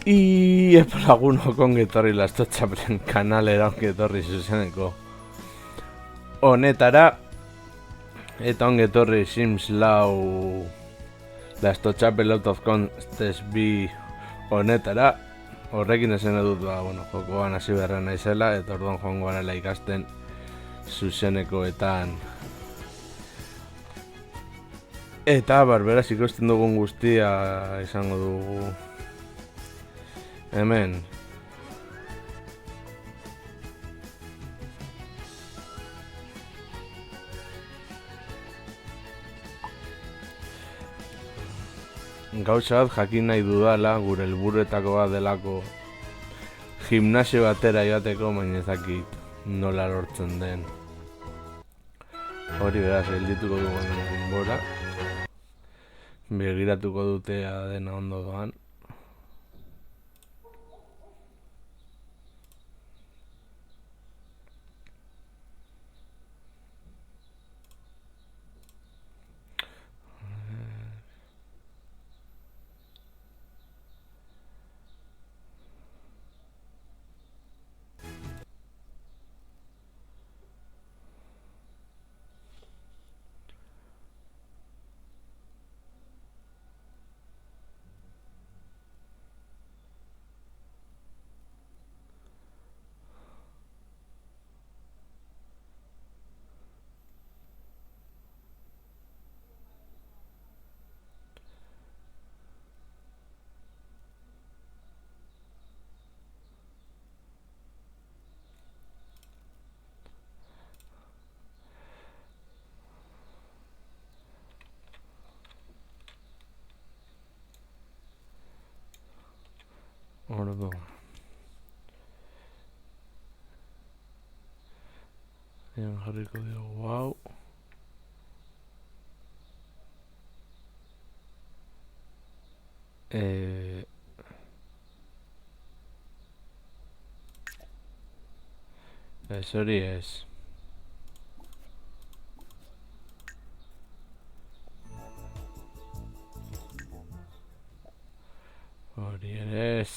I epa lagunok ongetorri Lastotxapelen kanalera ongetorri zuzeneko honetara. Eta ongetorri Sims lau Lastotxapel Out of Contest bi honetara. Horrekin esan dut jokoan hasi beharra naizela, eta orduan joango garela ikasten zuzenekoetan. Eta barberaz ikusten dugun guztia izango dugu hemen. Gauza bat jakin nahi dudala, gure helburuetako bat delako gimnasio batera joateko, baina ez dakit nola lortzen den. Hori beraz, geldituko dugu denbora. Begiratuko dutea dena ondo doan. Orduan. Ean jarriko dugu hau. Ez hori ez. Hori ere ez.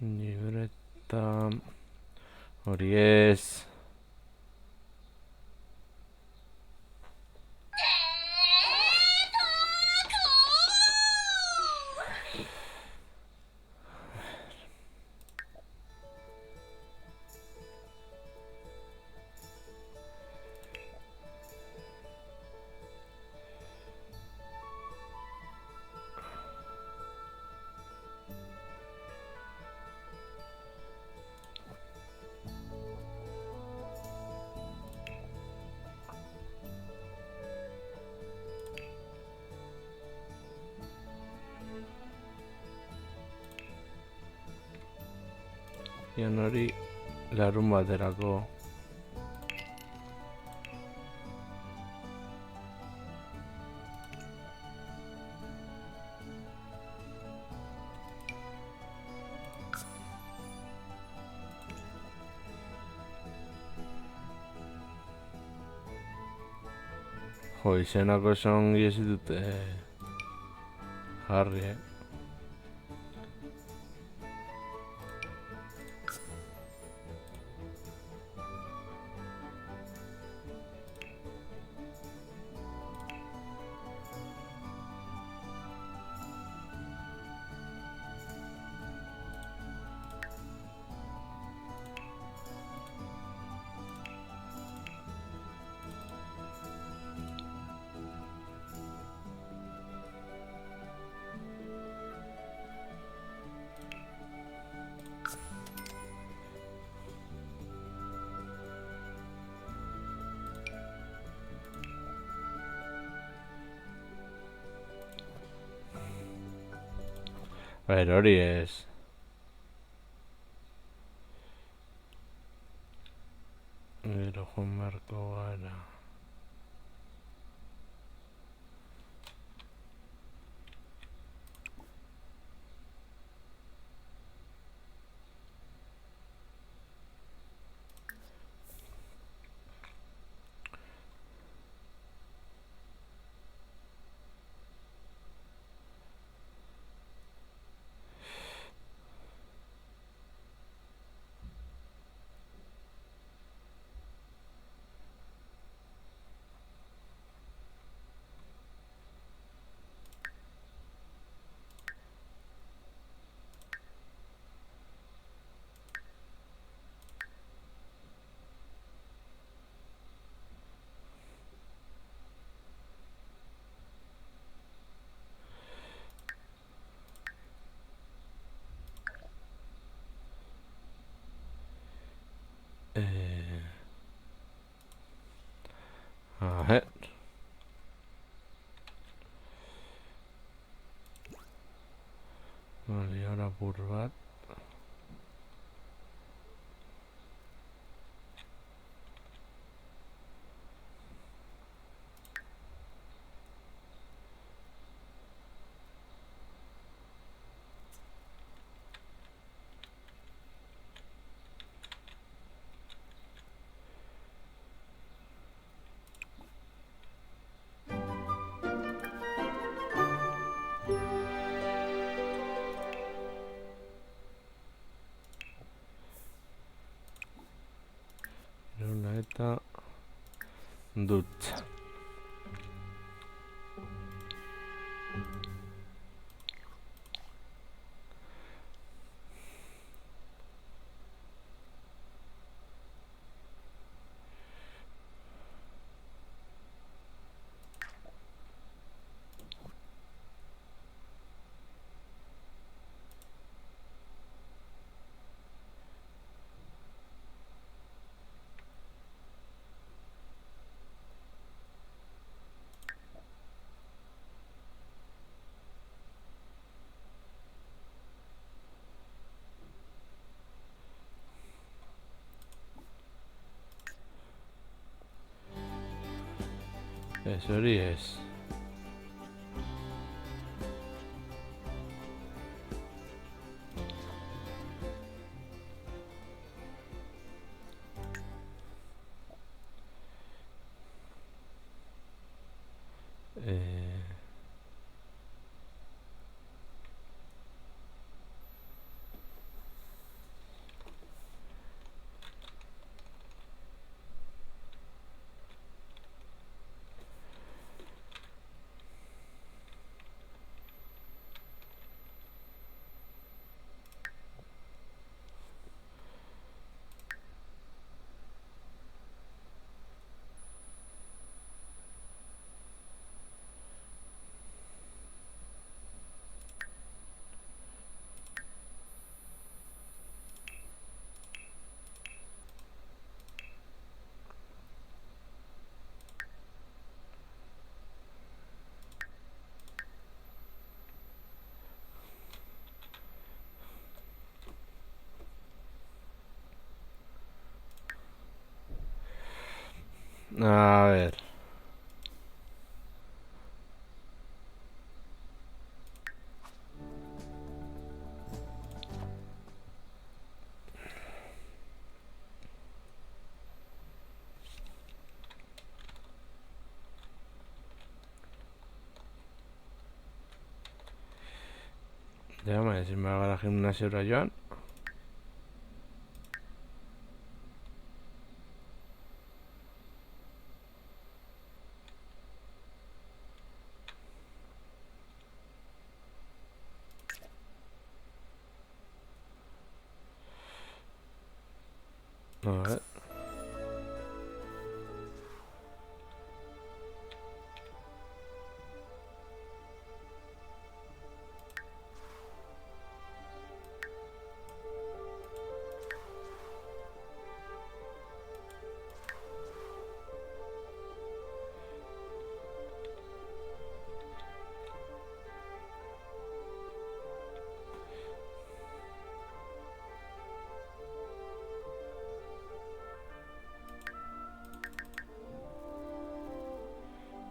Libreta. Hori ez. Ian hori larun baterako. Jo, izenako zongi ez dute jarri, Hori ez. Gero joan beharko gara. A ver. Vale, y ahora Burbat. Una eta dutxa. Ez hori ez. A ver. Llama, si me hago la gimnasia ahora Joan. A ver.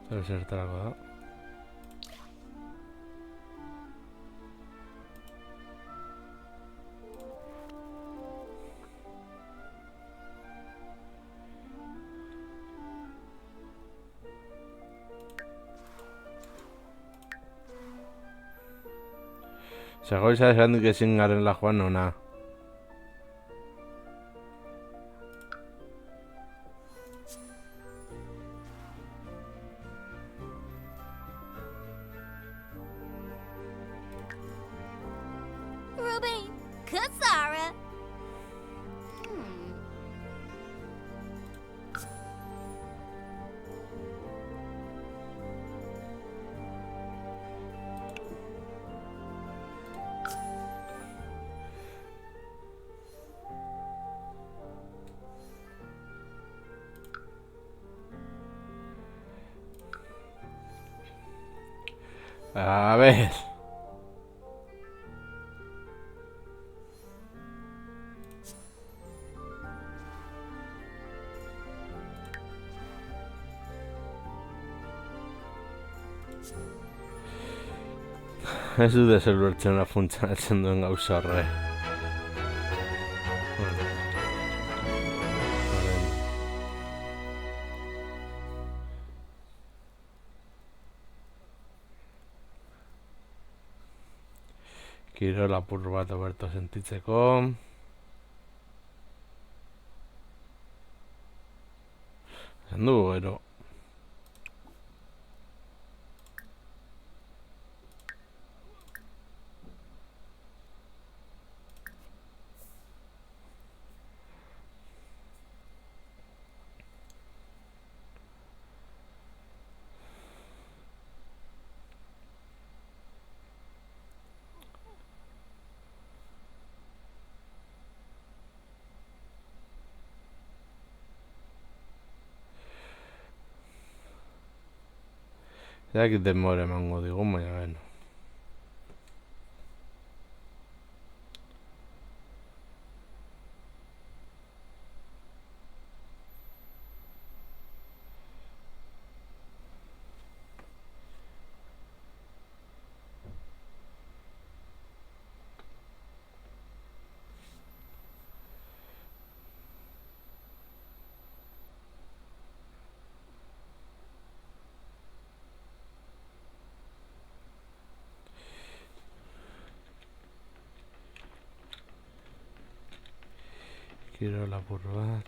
Zertarako da. Zagoiza esan duk ezin garen la joan ona. Ruby, Kasara. A ver. Ez dut ezer bertzena funtzionatzen duen gauza horre. Kirol apur bat oberto sentitzeko. Esan du, gero. Zeraki denbora emango digun, baina beno. Kirol apur bat.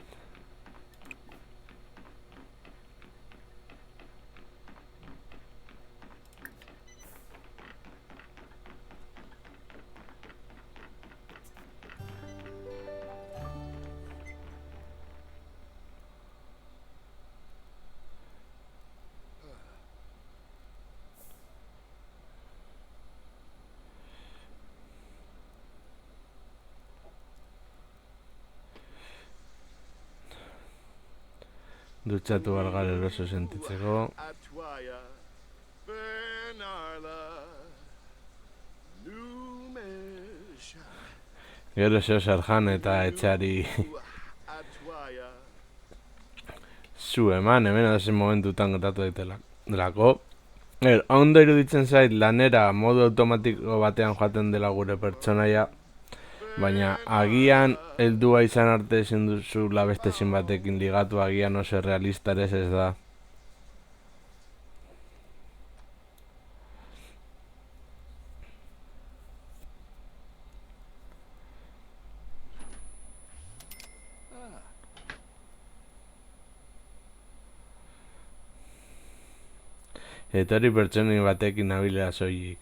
Dutxatu algar eroso sentitzeko. Gero zeo zarjan eta etxari zu eman, hemen adozen momentutan gertatu delako. Ondo iruditzen zait lanera modu automatiko batean joaten dela gure pertsonaia, baina agian heldua izan arte ezin duzu beste ezin batekin ligatu, agian oso realista ere ez da. Etorri pertsoni batekin nabilera soilik.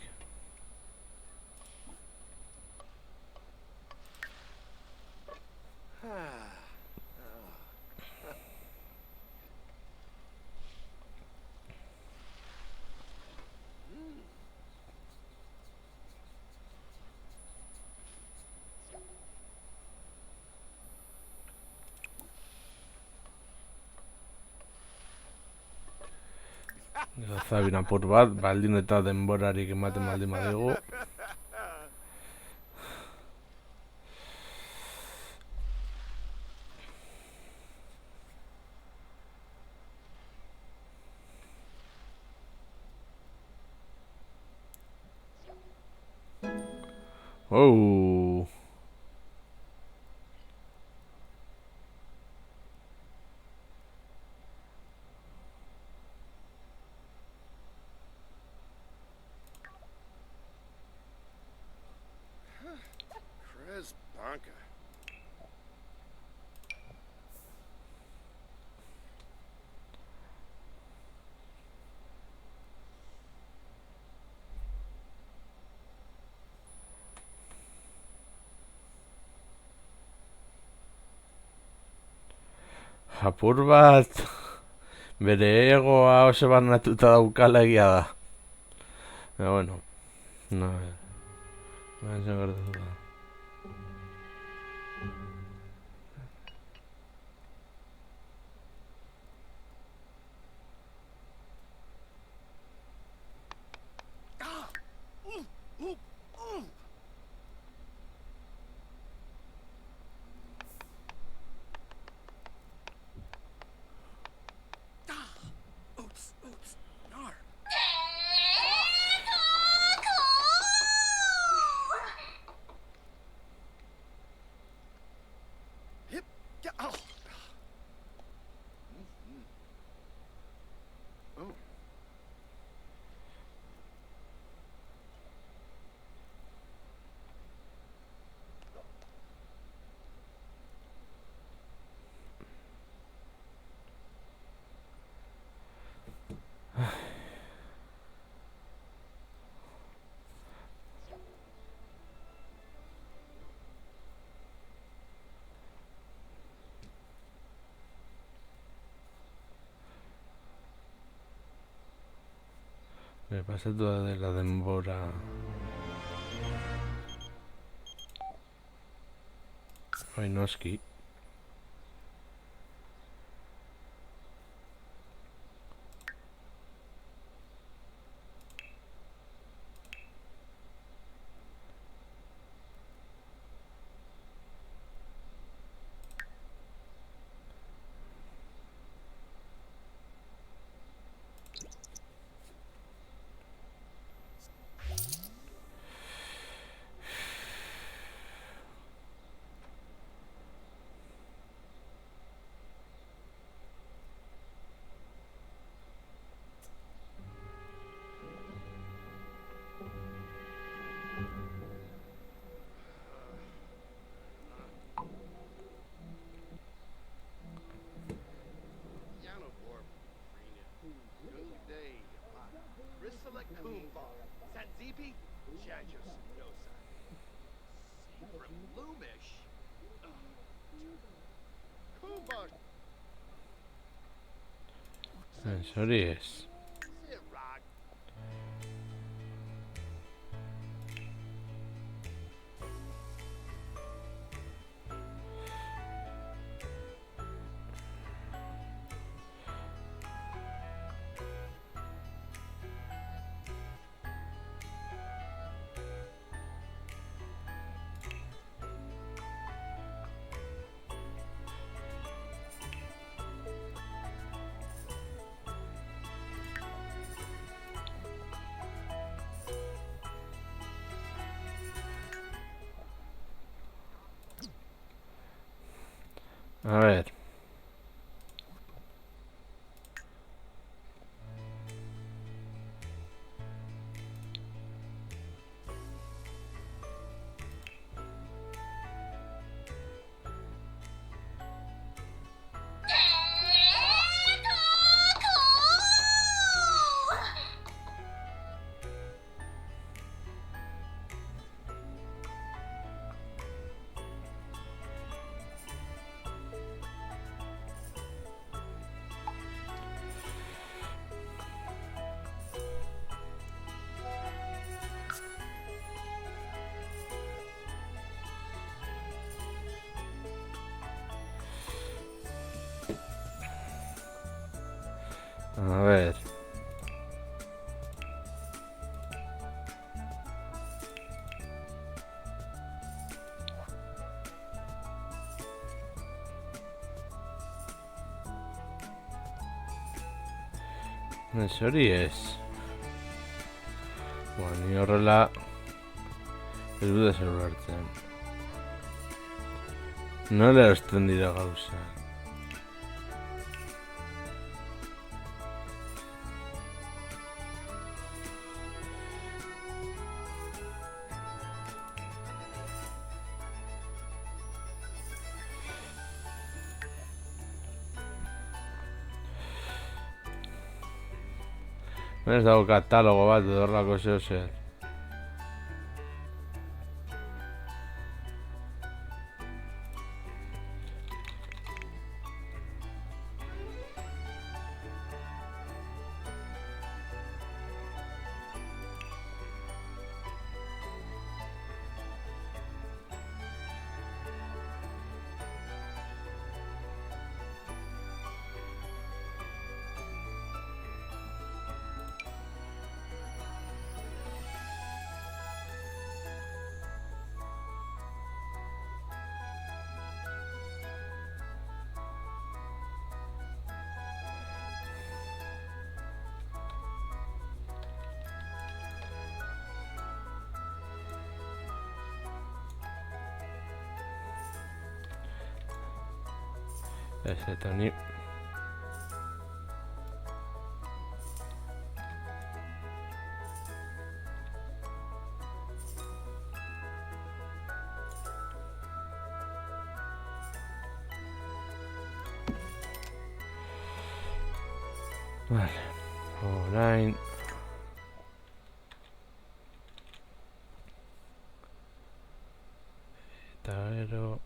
Zabin apur bat, baldin eta denborarik ematen baldin badigu. Oh. Chris Bonka. Apur bat bere egoa oso barnatuta daukala egia da. Bueno, no, baina gertatu da. Oops. Nar. Hip. Yeah. Oh. Oh. Me pasatu da dela denbora. Bai, noski. Yanobor. Good day. Risala Kumbar. Sanzipi. Jajus Nosa. From Loomish. Kumbar. Hori ez. Rock. A ver. A ver. Ez hori ez. Ni horrela Ez dut ezer ulertzen. Nola erosten dira gauza. Ez dago katalogo bat edo horrelako zeo zer. Ez eta ni... Vale, orain... Eta gero...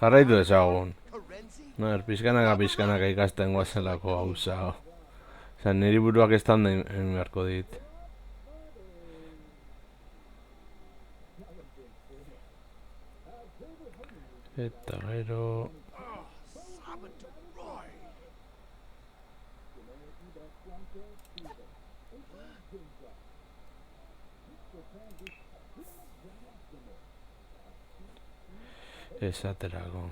Jarraitu ezagun. Pizkanaka ikasten guazelako gauza. Osa, niri buruak estan da egin beharko dit. Eta gero... Esaterako.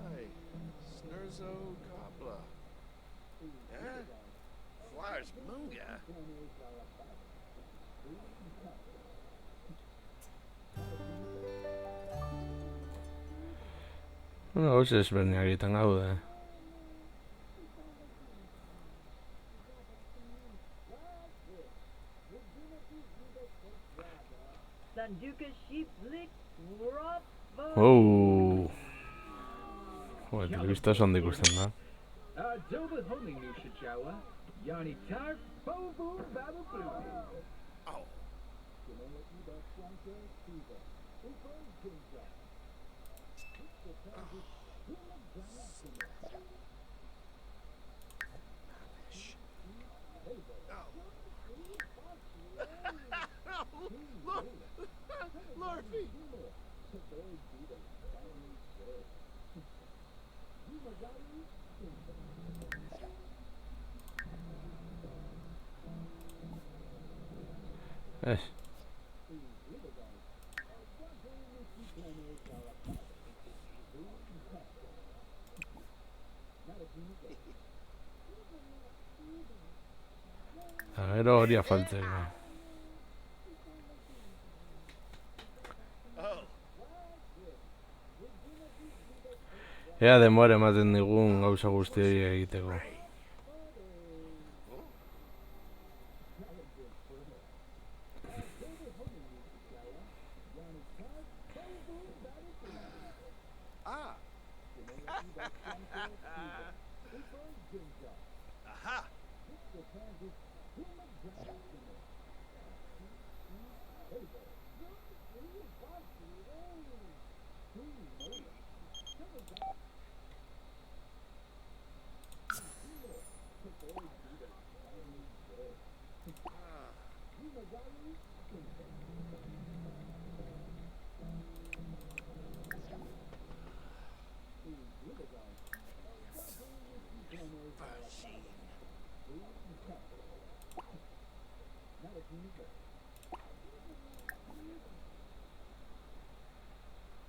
Hey, Snurzo Gobbler. Yeah? Flyers Munga. Gauza ezberdinak egiten gaude. Sanjuka sheep lick Bravo. Joder, telebista oso handi ikusten da. Doba homing nu shajawa. Yani tar bobu babu blue. Oh. Lorpy! Ez. Eta gero hori afaltzeko. Oh. Ea demore ematen digun gauza guzti hori egiteko. Ah. Aha.